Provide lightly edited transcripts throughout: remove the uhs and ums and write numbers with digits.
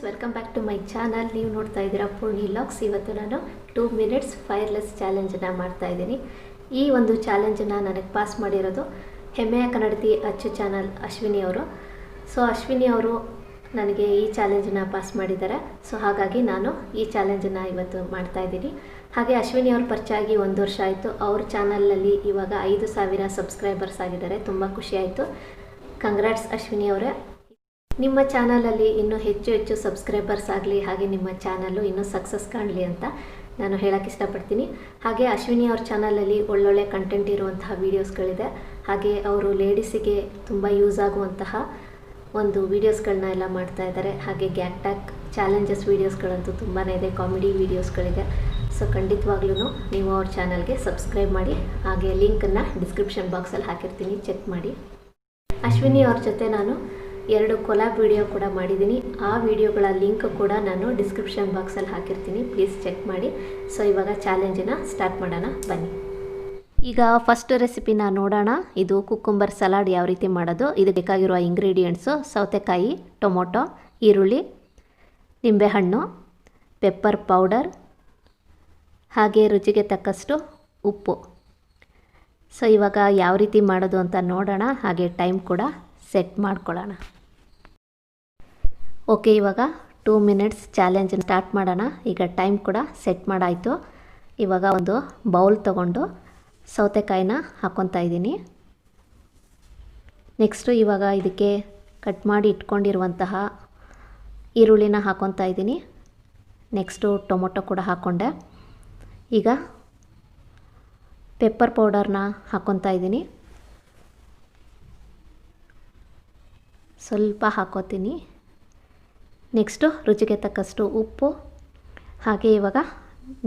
Welcome back to my channel. ನೀವು ನೋಡ್ತಾ ಇದ್ದೀರಾ ಪೂರ್ಣಿ ಲಾಗ್ಸ್. ಇವತ್ತು ನಾನು 2 ಮಿನಿಟ್ಸ್ ಫೈರ್ಲೆಸ್ ಚಾಲೆಂಜನ್ನು ಮಾಡ್ತಾ ಇದ್ದೀನಿ. ಈ ಒಂದು ಚಾಲೆಂಜನ್ನು ನನಗೆ ಪಾಸ್ ಮಾಡಿರೋದು ಹೆಮ್ಮೆಯ ಕನ್ನಡತಿ ಅಚ್ಚು ಚಾನಲ್ ಅಶ್ವಿನಿ ಅವರು. ಸೊ ಅಶ್ವಿನಿ ಅವರು ನನಗೆ ಈ ಚಾಲೆಂಜನ್ನು ಪಾಸ್ ಮಾಡಿದ್ದಾರೆ. ಸೊ ಹಾಗಾಗಿ ನಾನು ಈ ಚಾಲೆಂಜನ್ನು ಇವತ್ತು ಮಾಡ್ತಾ ಇದ್ದೀನಿ. ಹಾಗೆ ಅಶ್ವಿನಿ ಅವ್ರ ಪರಿಚಯ ಆಗಿ 1 ವರ್ಷ ಆಯಿತು. ಅವ್ರ ಚಾನಲಲ್ಲಿ ಇವಾಗ 5,000 ಸಬ್ಸ್ಕ್ರೈಬರ್ಸ್ ಆಗಿದ್ದಾರೆ. ತುಂಬ ಖುಷಿ ಆಯಿತು. ಕಂಗ್ರಾಟ್ಸ್ ಅಶ್ವಿನಿ ಅವರೇ. ನಿಮ್ಮ ಚಾನಲಲ್ಲಿ ಇನ್ನೂ ಹೆಚ್ಚು ಸಬ್ಸ್ಕ್ರೈಬರ್ಸ್ ಆಗಲಿ, ಹಾಗೆ ನಿಮ್ಮ ಚಾನಲ್ಲು ಇನ್ನೂ ಸಕ್ಸಸ್ ಕಾಣಲಿ ಅಂತ ನಾನು ಹೇಳೋಕ್ಕೆ ಇಷ್ಟಪಡ್ತೀನಿ. ಹಾಗೆ ಅಶ್ವಿನಿ ಅವ್ರ ಚಾನಲಲ್ಲಿ ಒಳ್ಳೊಳ್ಳೆ ಕಂಟೆಂಟ್ ಇರುವಂತಹ ವೀಡಿಯೋಸ್ಗಳಿದೆ. ಹಾಗೆ ಅವರು ಲೇಡೀಸಿಗೆ ತುಂಬ ಯೂಸ್ ಆಗುವಂತಹ ಒಂದು ವೀಡಿಯೋಸ್ಗಳನ್ನ ಎಲ್ಲ ಮಾಡ್ತಾ ಇದ್ದಾರೆ. ಹಾಗೆ ಗ್ಯಾಗ್ ಟ್ಯಾಗ್ ಚಾಲೆಂಜಸ್ ವೀಡಿಯೋಸ್ಗಳಂತೂ ತುಂಬಾ ಇದೆ, ಕಾಮಿಡಿ ವೀಡಿಯೋಸ್ಗಳಿದೆ. ಸೊ ಖಂಡಿತವಾಗ್ಲೂ ನೀವು ಅವ್ರ ಚಾನಲ್ಗೆ ಸಬ್ಸ್ಕ್ರೈಬ್ ಮಾಡಿ. ಹಾಗೆ ಲಿಂಕನ್ನು ಡಿಸ್ಕ್ರಿಪ್ಷನ್ ಬಾಕ್ಸಲ್ಲಿ ಹಾಕಿರ್ತೀನಿ, ಚೆಕ್ ಮಾಡಿ. ಅಶ್ವಿನಿ ಅವ್ರ ಜೊತೆ ನಾನು 2 ಕೊಲಾಬ್ ವಿಡಿಯೋ ಕೂಡ ಮಾಡಿದ್ದೀನಿ. ಆ ವಿಡಿಯೋಗಳ ಲಿಂಕ್ ಕೂಡ ನಾನು ಡಿಸ್ಕ್ರಿಪ್ಷನ್ ಬಾಕ್ಸಲ್ಲಿ ಹಾಕಿರ್ತೀನಿ, ಪ್ಲೀಸ್ ಚೆಕ್ ಮಾಡಿ. ಸೊ ಇವಾಗ ಚಾಲೆಂಜನ್ನು ಸ್ಟಾರ್ಟ್ ಮಾಡೋಣ ಬನ್ನಿ. ಈಗ ಫಸ್ಟ್ ರೆಸಿಪಿನ ನೋಡೋಣ. ಇದು ಕುಕ್ಕುಂಬರ್ ಸಲಾಡ್ ಯಾವ ರೀತಿ ಮಾಡೋದು. ಇದು ಬೇಕಾಗಿರುವ ಇಂಗ್ರೀಡಿಯೆಂಟ್ಸು: ಸೌತೆಕಾಯಿ, ಟೊಮೊಟೊ, ಈರುಳ್ಳಿ, ನಿಂಬೆಹಣ್ಣು, ಪೆಪ್ಪರ್ ಪೌಡರ್, ಹಾಗೆ ರುಚಿಗೆ ತಕ್ಕಷ್ಟು ಉಪ್ಪು. ಸೊ ಇವಾಗ ಯಾವ ರೀತಿ ಮಾಡೋದು ಅಂತ ನೋಡೋಣ. ಹಾಗೆ ಟೈಮ್ ಕೂಡ ಸೆಟ್ ಮಾಡ್ಕೊಳ್ಳೋಣ. ಓಕೆ, ಇವಾಗ 2 ಮಿನಿಟ್ಸ್ ಚಾಲೆಂಜ್ ಸ್ಟಾರ್ಟ್ ಮಾಡೋಣ. ಈಗ ಟೈಮ್ ಕೂಡ ಸೆಟ್ ಮಾಡಾಯಿತು. ಇವಾಗ ಒಂದು ಬೌಲ್ ತೊಗೊಂಡು ಸೌತೆಕಾಯಿನ ಹಾಕ್ಕೊತಾ ಇದ್ದೀನಿ. ನೆಕ್ಸ್ಟು ಇವಾಗ ಇದಕ್ಕೆ ಕಟ್ ಮಾಡಿ ಇಟ್ಕೊಂಡಿರುವಂತಹ ಈರುಳ್ಳಿನ ಹಾಕ್ಕೊತಾ ಇದ್ದೀನಿ. ನೆಕ್ಸ್ಟು ಟೊಮೊಟೊ ಕೂಡ ಹಾಕ್ಕೊಂಡೆ. ಈಗ ಪೆಪ್ಪರ್ ಪೌಡರ್ನ ಹಾಕ್ಕೊತಾ ಇದ್ದೀನಿ. ಸ್ವಲ್ಪ ಹಾಕೋತೀನಿ. ನೆಕ್ಸ್ಟು ರುಚಿಗೆ ತಕ್ಕಷ್ಟು ಉಪ್ಪು, ಹಾಗೆ ಇವಾಗ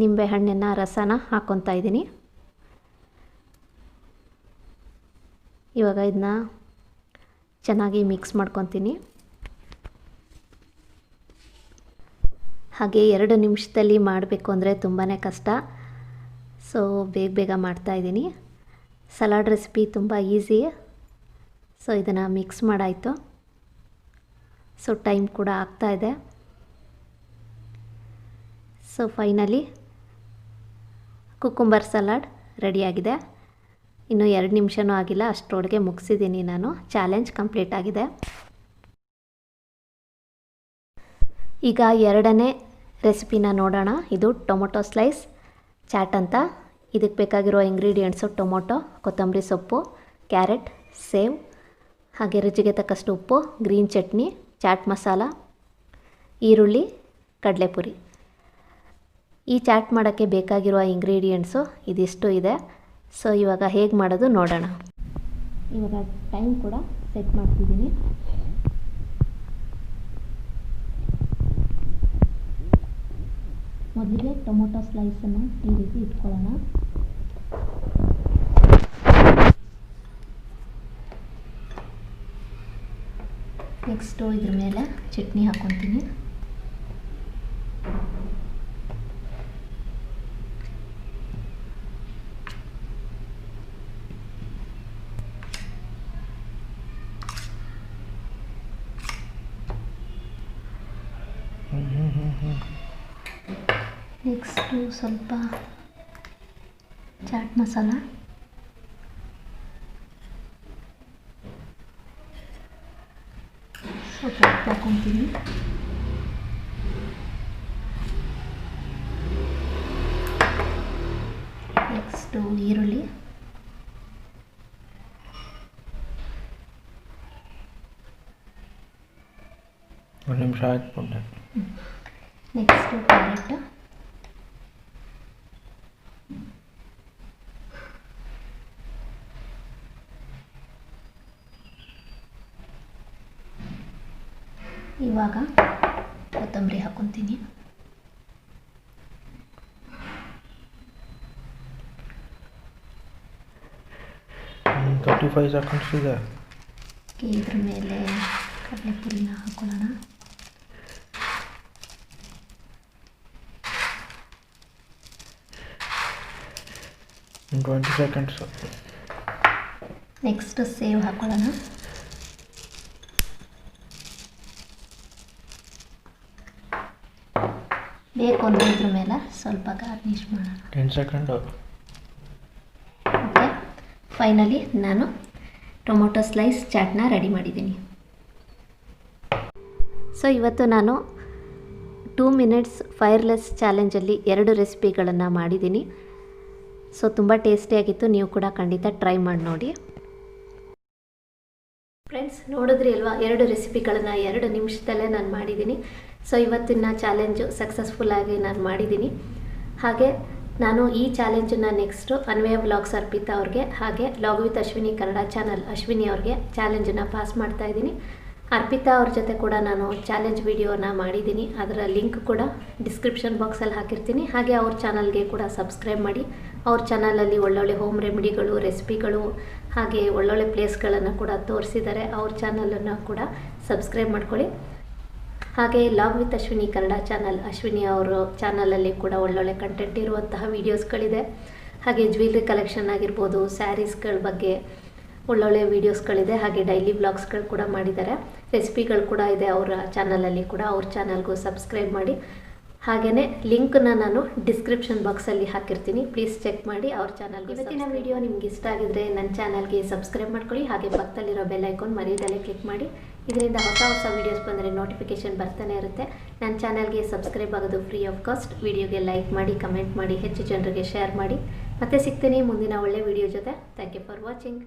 ನಿಂಬೆಹಣ್ಣಿನ ರಸನ ಹಾಕ್ಕೊತಾ ಇದ್ದೀನಿ. ಇವಾಗ ಇದನ್ನ ಚೆನ್ನಾಗಿ ಮಿಕ್ಸ್ ಮಾಡ್ಕೊತೀನಿ. ಹಾಗೆ 2 ನಿಮಿಷದಲ್ಲಿ ಮಾಡಬೇಕು ಅಂದರೆ ತುಂಬಾ ಕಷ್ಟ. ಸೊ ಬೇಗ ಮಾಡ್ತಾಯಿದ್ದೀನಿ. ಸಲಾಡ್ ರೆಸಿಪಿ ತುಂಬ ಈಸಿ. ಸೊ ಇದನ್ನು ಮಿಕ್ಸ್ ಮಾಡಾಯಿತು. ಸೊ ಟೈಮ್ ಕೂಡ ಆಗ್ತಾಯಿದೆ. ಸೊ ಫೈನಲಿ ಕುಕ್ಕುಂಬರ್ ಸಲಾಡ್ ರೆಡಿಯಾಗಿದೆ. ಇನ್ನು 2 ನಿಮಿಷನೂ ಆಗಿಲ್ಲ, ಅಷ್ಟರೊಳಗೆ ಮುಗಿಸಿದ್ದೀನಿ ನಾನು. ಚಾಲೆಂಜ್ ಕಂಪ್ಲೀಟ್ ಆಗಿದೆ. ಈಗ 2ನೇ ರೆಸಿಪಿನ ನೋಡೋಣ. ಇದು ಟೊಮೊಟೊ ಸ್ಲೈಸ್ ಚಾಟ್ ಅಂತ. ಇದಕ್ಕೆ ಬೇಕಾಗಿರೋ ಇಂಗ್ರೀಡಿಯೆಂಟ್ಸು: ಟೊಮೊಟೊ, ಕೊತ್ತಂಬರಿ ಸೊಪ್ಪು, ಕ್ಯಾರೆಟ್, ಸೇವ್, ಹಾಗೆ ರುಚಿಗೆ ತಕ್ಕಷ್ಟು ಉಪ್ಪು, ಗ್ರೀನ್ ಚಟ್ನಿ, ಚಾಟ್ ಮಸಾಲ, ಈರುಳ್ಳಿ, ಕಡಲೆಪುರಿ. ಈ ಚಾಟ್ ಮಾಡೋಕ್ಕೆ ಬೇಕಾಗಿರುವ ಇಂಗ್ರೀಡಿಯೆಂಟ್ಸು ಇದಿಷ್ಟು ಇದೆ. ಸೊ ಇವಾಗ ಹೇಗೆ ಮಾಡೋದು ನೋಡೋಣ. ಇವಾಗ ಟೈಮ್ ಕೂಡ ಸೆಟ್ ಮಾಡ್ತಿದ್ದೀನಿ. ಮೊದಲಿಗೆ ಟೊಮೊಟೊ ಸ್ಲೈಸನ್ನು ಈ ರೀತಿ ಇಟ್ಕೊಳ್ಳೋಣ. ನೆಕ್ಸ್ಟು ಇದ್ರ ಮೇಲೆ ಚಟ್ನಿ ಹಾಕ್ಕೊತೀನಿ. ನೆಕ್ಸ್ಟು ಸ್ವಲ್ಪ ಚಾಟ್ ಮಸಾಲ, ಸ್ವಲ್ಪ ಹಾಕ್ಕೊತೀನಿ. ನೆಕ್ಸ್ಟು ಈರುಳ್ಳಿ, ಒಂದು ನಿಮಿಷ ಹಾಕ್ಕೊಂಡೆ. ನೆಕ್ಸ್ಟು ಕ್ಯಾರೆಟ್, ಇವಾಗ ಕೊತ್ತಂಬರಿ ಹಾಕ್ಕೊತೀನಿ. 35 seconds ಇದೆ. ಇದ್ರ ಮೇಲೆ ಕಡಲೆಪುರಿನ ಹಾಕೊಳ್ಳೋಣ. In 20 seconds. ನೆಕ್ಸ್ಟ್ ಸೇವ್ ಹಾಕೊಳ್ಳೋಣ. ಬೇಕು ಅಂದರೆ ಇದ್ರ ಮೇಲೆ ಸ್ವಲ್ಪ ಗಾರ್ನಿಷ್ ಮಾಡೋಣ. 10 ಸೆಕೆಂಡು. ಓಕೆ, ಫೈನಲಿ ನಾನು ಟೊಮೊಟೊ ಸ್ಲೈಸ್ ಚಾಟ್ನ ರೆಡಿ ಮಾಡಿದ್ದೀನಿ. ಸೊ ಇವತ್ತು ನಾನು 2 ಮಿನಿಟ್ಸ್ ಫೈರ್ಲೆಸ್ ಚಾಲೆಂಜಲ್ಲಿ 2 ರೆಸಿಪಿಗಳನ್ನು ಮಾಡಿದ್ದೀನಿ. ಸೊ ತುಂಬ ಟೇಸ್ಟಿಯಾಗಿತ್ತು, ನೀವು ಕೂಡ ಖಂಡಿತ ಟ್ರೈ ಮಾಡಿ ನೋಡಿ. ಫ್ರೆಂಡ್ಸ್, ನೋಡಿದ್ರಿ ಅಲ್ವಾ, 2 ರೆಸಿಪಿಗಳನ್ನು 2 ನಿಮಿಷದಲ್ಲೇ ನಾನು ಮಾಡಿದ್ದೀನಿ. ಸೊ ಇವತ್ತಿನ ಚಾಲೆಂಜು ಸಕ್ಸಸ್ಫುಲ್ಲಾಗಿ ನಾನು ಮಾಡಿದ್ದೀನಿ. ಹಾಗೆ ನಾನು ಈ ಚಾಲೆಂಜನ್ನು ನೆಕ್ಸ್ಟು ಅನ್ವಯ ವ್ಲಾಗ್ಸ್ ಅರ್ಪಿತಾ ಅವ್ರಿಗೆ, ಹಾಗೆ log with Ashwini Kannada channel Ashwini ಅವ್ರಿಗೆ ಚಾಲೆಂಜನ್ನು ಪಾಸ್ ಮಾಡ್ತಾಯಿದ್ದೀನಿ. ಅರ್ಪಿತಾ ಅವ್ರ ಜೊತೆ ಕೂಡ ನಾನು ಚಾಲೆಂಜ್ ವಿಡಿಯೋನ ಮಾಡಿದ್ದೀನಿ, ಅದರ ಲಿಂಕ್ ಕೂಡ ಡಿಸ್ಕ್ರಿಪ್ಷನ್ ಬಾಕ್ಸಲ್ಲಿ ಹಾಕಿರ್ತೀನಿ. ಹಾಗೆ ಅವ್ರ ಚಾನಲ್ಗೆ ಕೂಡ ಸಬ್ಸ್ಕ್ರೈಬ್ ಮಾಡಿ. ಅವ್ರ ಚಾನಲಲ್ಲಿ ಒಳ್ಳೊಳ್ಳೆ ಹೋಮ್ ರೆಮಿಡಿಗಳು, ರೆಸಿಪಿಗಳು, ಹಾಗೆ ಒಳ್ಳೊಳ್ಳೆ ಪ್ಲೇಸ್ಗಳನ್ನು ಕೂಡ ತೋರಿಸಿದ್ದಾರೆ. ಅವ್ರ ಚಾನಲನ್ನು ಕೂಡ ಸಬ್ಸ್ಕ್ರೈಬ್ ಮಾಡ್ಕೊಳ್ಳಿ. ಹಾಗೆ log with Ashwini Kannada channel Ashwini ಅವರ ಚಾನಲಲ್ಲಿ ಕೂಡ ಒಳ್ಳೊಳ್ಳೆ ಕಂಟೆಂಟ್ ಇರುವಂತಹ ವೀಡಿಯೋಸ್ಗಳಿದೆ. ಹಾಗೆ ಜ್ಯುವೆಲ್ರಿ ಕಲೆಕ್ಷನ್ ಆಗಿರ್ಬೋದು, ಸ್ಯಾರೀಸ್ಗಳ ಬಗ್ಗೆ ಒಳ್ಳೊಳ್ಳೆ ವೀಡಿಯೋಸ್ಗಳಿದೆ. ಹಾಗೆ ಡೈಲಿ ವ್ಲಾಗ್ಸ್ಗಳು ಕೂಡ ಮಾಡಿದ್ದಾರೆ, ರೆಸಿಪಿಗಳು ಕೂಡ ಇದೆ ಅವರ ಚಾನಲಲ್ಲಿ ಕೂಡ. ಅವ್ರ ಚಾನಲ್ಗೂ ಸಬ್ಸ್ಕ್ರೈಬ್ ಮಾಡಿ. ಹಾಗೆಯೇ ಲಿಂಕನ್ನ ನಾನು ಡಿಸ್ಕ್ರಿಪ್ಷನ್ ಬಾಕ್ಸಲ್ಲಿ ಹಾಕಿರ್ತೀನಿ, ಪ್ಲೀಸ್ ಚೆಕ್ ಮಾಡಿ ಅವ್ರ ಚಾನಲ್ಗೆ. ಇವತ್ತಿನ ವಿಡಿಯೋ ನಿಮ್ಗೆ ಇಷ್ಟ ಆಗಿದ್ರೆ ನನ್ನ ಚಾನಲ್ಗೆ ಸಬ್ಸ್ಕ್ರೈಬ್ ಮಾಡ್ಕೊಳ್ಳಿ. ಹಾಗೆ ಪಕ್ಕದಲ್ಲಿರೋ ಬೆಲ್ ಐಕಾನ್ ಮರೀದಲ್ಲೇ ಕ್ಲಿಕ್ ಮಾಡಿ. ಇದರಿಂದ ಹೊಸ ವೀಡಿಯೋಸ್ ಬಂದರೆ ನೋಟಿಫಿಕೇಷನ್ ಬರ್ತಾನೆ ಇರುತ್ತೆ. ನನ್ನ ಚಾನಲ್ಗೆ ಸಬ್ಸ್ಕ್ರೈಬ್ ಆಗೋದು ಫ್ರೀ ಆಫ್ ಕಾಸ್ಟ್. ವಿಡಿಯೋಗೆ ಲೈಕ್ ಮಾಡಿ, ಕಮೆಂಟ್ ಮಾಡಿ, ಹೆಚ್ಚು ಜನರಿಗೆ ಶೇರ್ ಮಾಡಿ. ಮತ್ತೆ ಸಿಗ್ತೀನಿ ಮುಂದಿನ ಒಳ್ಳೆ ವಿಡಿಯೋ ಜೊತೆ. Thank you for watching.